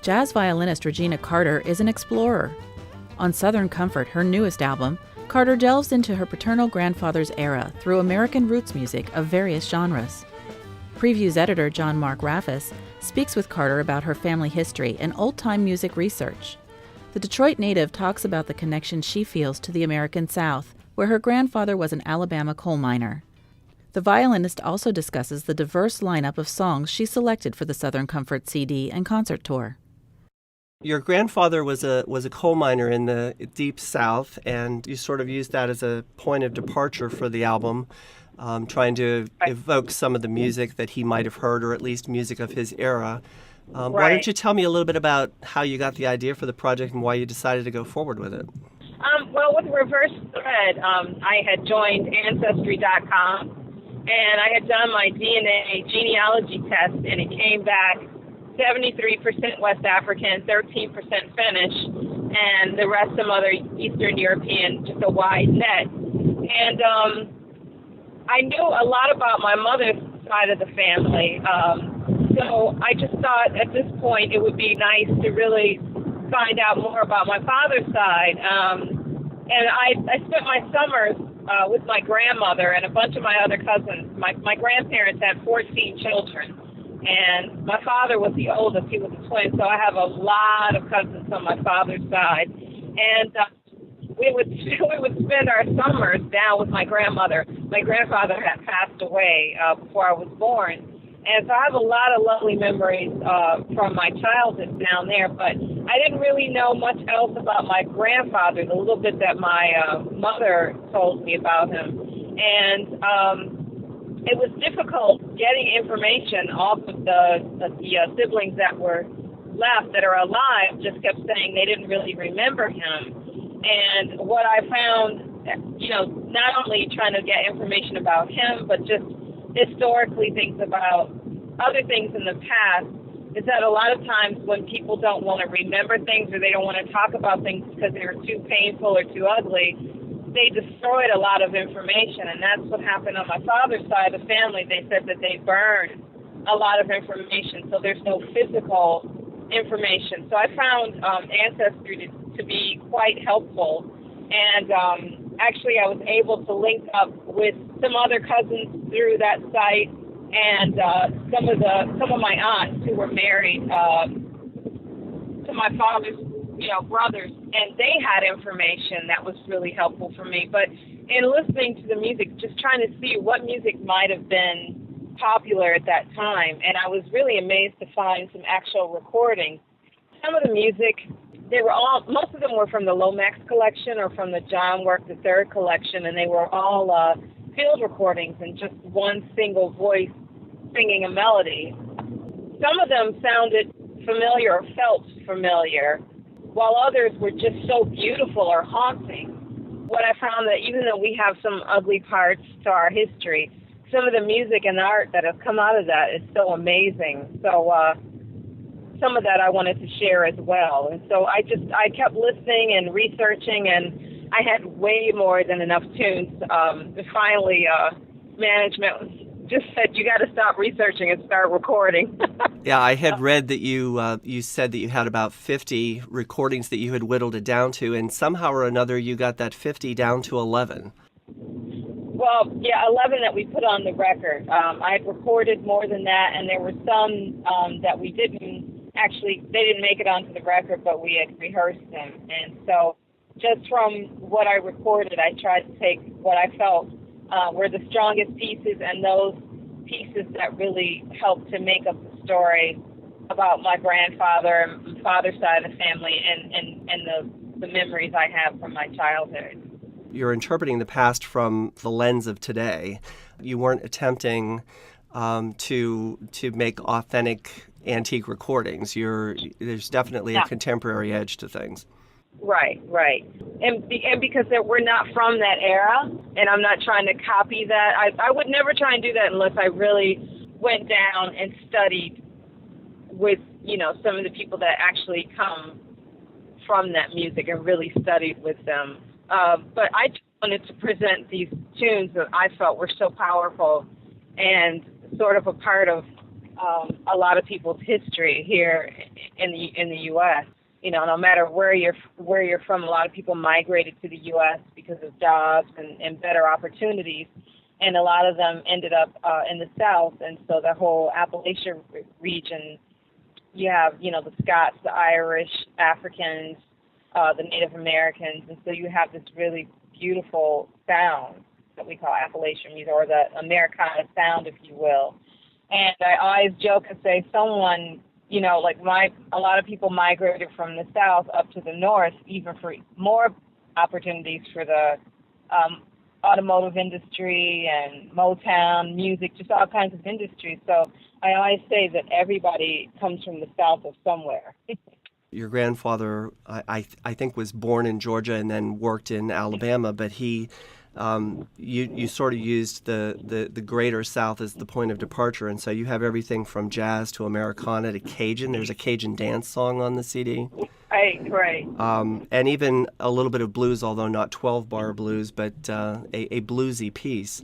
Jazz violinist Regina Carter is an explorer. On Southern Comfort, her newest album, Carter delves into her paternal grandfather's era through American roots music of various genres. Preview's editor John Mark Raffis speaks with Carter about her family history and old-time music research. The Detroit native talks about the connection she feels to the American South, where her grandfather was an Alabama coal miner. The violinist also discusses the diverse lineup of songs she selected for the Southern Comfort CD and concert tour. Your grandfather was a coal miner in the Deep South, and you sort of used that as a point of departure for the album, trying to evoke some of the music that he might have heard, or at least music of his era. Why don't you tell me a little bit about how you got the idea for the project and why you decided to go forward with it? Well, with Reverse Thread, I had joined Ancestry.com, and I had done my DNA genealogy test, and it came back 73% West African, 13% Finnish, and the rest some other Eastern European, just a wide net. And I knew a lot about my mother's side of the family, so I just thought at this point it would be nice to really find out more about my father's side. And I spent my summers with my grandmother and a bunch of my other cousins. My grandparents had 14 children. And my father was the oldest. He was a twin, so I have a lot of cousins on my father's side. And we would spend our summers down with my grandmother. My grandfather had passed away before I was born. And so I have a lot of lovely memories from my childhood down there, but I didn't really know much else about my grandfather, the little bit that my mother told me about him. And it was difficult getting information off of the siblings that were left that are alive, just kept saying they didn't really remember him. And what I found, not only trying to get information about him, but just historically things about other things in the past, is that a lot of times when people don't want to remember things or they don't want to talk about things because they're too painful or too ugly, they destroyed a lot of information, and that's what happened on my father's side of the family. They said that they burned a lot of information, so there's no physical information. So I found Ancestry to be quite helpful, and actually I was able to link up with some other cousins through that site, and some of my aunts who were married to my father's brothers, and they had information that was really helpful for me. But in listening to the music, just trying to see what music might have been popular at that time, and I was really amazed to find some actual recordings. Some of the music, most of them were from the Lomax collection or from the John Work III collection, and they were all field recordings and just one single voice singing a melody. Some of them sounded familiar or felt familiar, while others were just so beautiful or haunting. What I found that even though we have some ugly parts to our history, some of the music and art that have come out of that is so amazing. So some of that I wanted to share as well. And so I kept listening and researching, and I had way more than enough tunes. Finally, management just said, you got to stop researching and start recording. Yeah, I had read that you said that you had about 50 recordings that you had whittled it down to, and somehow or another you got that 50 down to 11. Well, yeah, 11 that we put on the record. I had recorded more than that, and there were some that we didn't actually, they didn't make it onto the record, but we had rehearsed them. And so just from what I recorded, I tried to take what I felt were the strongest pieces, and those pieces that really helped to make up the story about my grandfather, father's side of the family, and the memories I have from my childhood. You're interpreting the past from the lens of today. You weren't attempting to make authentic antique recordings. There's definitely a contemporary edge to things. Right. And because we're not from that era, and I'm not trying to copy that. I would never try and do that unless I really went down and studied with, some of the people that actually come from that music and really studied with them. But I just wanted to present these tunes that I felt were so powerful and sort of a part of a lot of people's history here in the U.S. No matter where you're from, a lot of people migrated to the U.S. because of jobs and better opportunities, and a lot of them ended up in the South. And so the whole Appalachia region, you have the Scots, the Irish, Africans, the Native Americans, and so you have this really beautiful sound that we call Appalachian music, or the Americana sound, if you will. And I always joke and say someone, a lot of people migrated from the South up to the North, even for more opportunities for the automotive industry and Motown music, just all kinds of industries. So I always say that everybody comes from the South of somewhere. Your grandfather, I think, was born in Georgia and then worked in Alabama, but you sort of used the greater South as the point of departure, and so you have everything from jazz to Americana to Cajun. There's a Cajun dance song on the CD. Right. And even a little bit of blues, although not 12-bar blues, but a bluesy piece.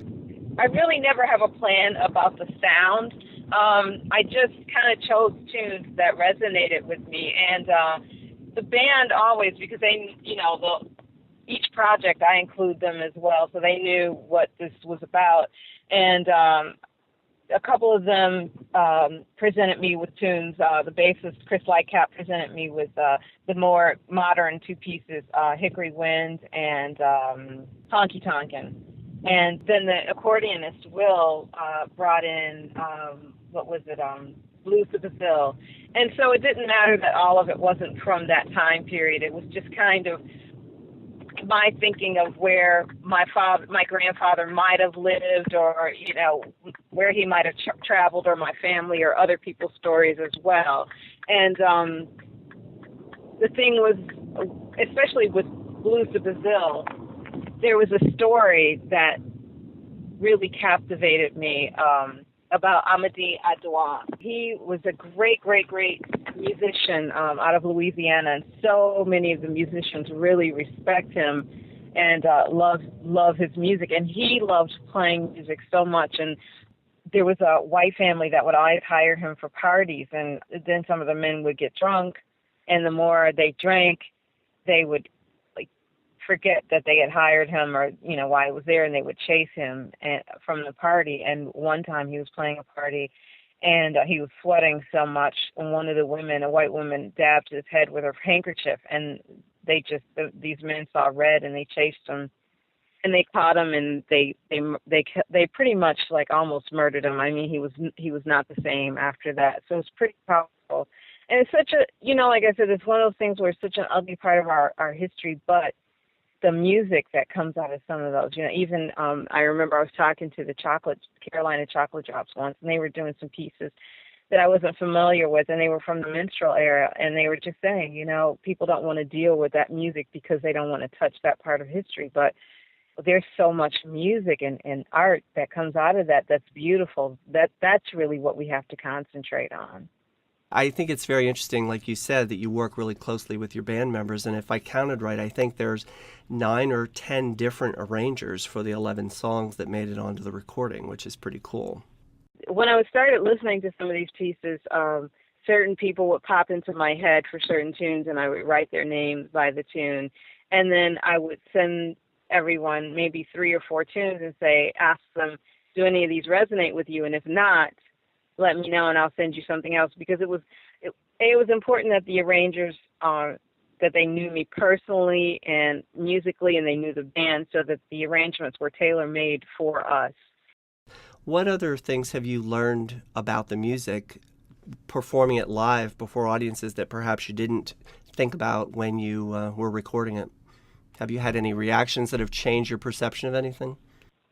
I really never have a plan about the sound. I just kind of chose tunes that resonated with me, and the band always, because they, each project I include them as well, so they knew what this was about, and a couple of them presented me with tunes. The bassist Chris Lightcap presented me with the more modern two pieces, Hickory Wind and Honky Tonkin. And then the accordionist Will brought in Blues to Brazil. And so it didn't matter that all of it wasn't from that time period. It was just kind of my thinking of where my grandfather might have lived, or where he might have traveled, or my family or other people's stories as well. And the thing was, especially with Blues to Brazil, there was a story that really captivated me about Amadi Adouan. He was a great musician out of Louisiana, and so many of the musicians really respect him and love his music. And he loved playing music so much. And there was a white family that would always hire him for parties, and then some of the men would get drunk, and the more they drank, they would forget that they had hired him, or why he was there, and they would chase him from the party. And one time he was playing a party, and he was sweating so much, and one of the women, a white woman, dabbed his head with her handkerchief, and these men saw red, and they chased him, and they caught him, and they pretty much almost murdered him. I mean, he was not the same after that. So it's pretty powerful, and it's such a like I said, it's one of those things where it's such an ugly part of our history, but the music that comes out of some of those, even I remember I was talking to the Carolina Chocolate Drops once, and they were doing some pieces that I wasn't familiar with, and they were from the minstrel era, and they were just saying, people don't want to deal with that music because they don't want to touch that part of history, but there's so much music and art that comes out of that's beautiful. That's really what we have to concentrate on. I think it's very interesting, like you said, that you work really closely with your band members. And if I counted right, I think there's 9 or 10 different arrangers for the 11 songs that made it onto the recording, which is pretty cool. When I started listening to some of these pieces, certain people would pop into my head for certain tunes, and I would write their names by the tune. And then I would send everyone maybe 3 or 4 tunes and ask them, do any of these resonate with you? And if not, let me know, and I'll send you something else, because it was important that the arrangers that they knew me personally and musically, and they knew the band, so that the arrangements were tailor-made for us. What other things have you learned about the music performing it live before audiences that perhaps you didn't think about when you were recording it? Have you had any reactions that have changed your perception of anything?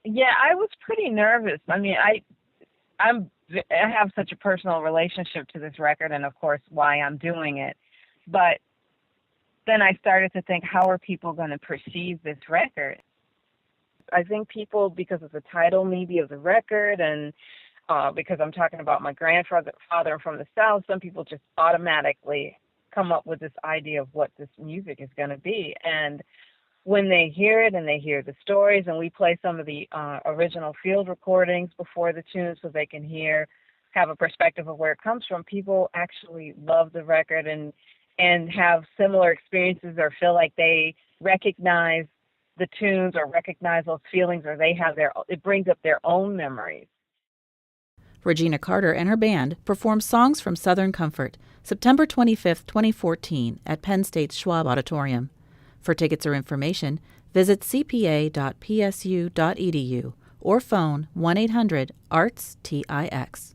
Yeah, I was pretty nervous. I mean, I have such a personal relationship to this record, and of course why I'm doing it. But then I started to think, how are people going to perceive this record? I think people, because of the title maybe of the record, and because I'm talking about my grandfather from the South, some people just automatically come up with this idea of what this music is going to be. And when they hear it and they hear the stories, and we play some of the original field recordings before the tune so they can hear have a perspective of where it comes from, people actually love the record and have similar experiences or feel like they recognize the tunes or recognize those feelings, or it brings up their own memories. Regina Carter and her band perform Songs from Southern Comfort, September 25, 2014, at Penn State's Schwab Auditorium. For tickets or information, visit cpa.psu.edu or phone 1-800-ARTS-TIX.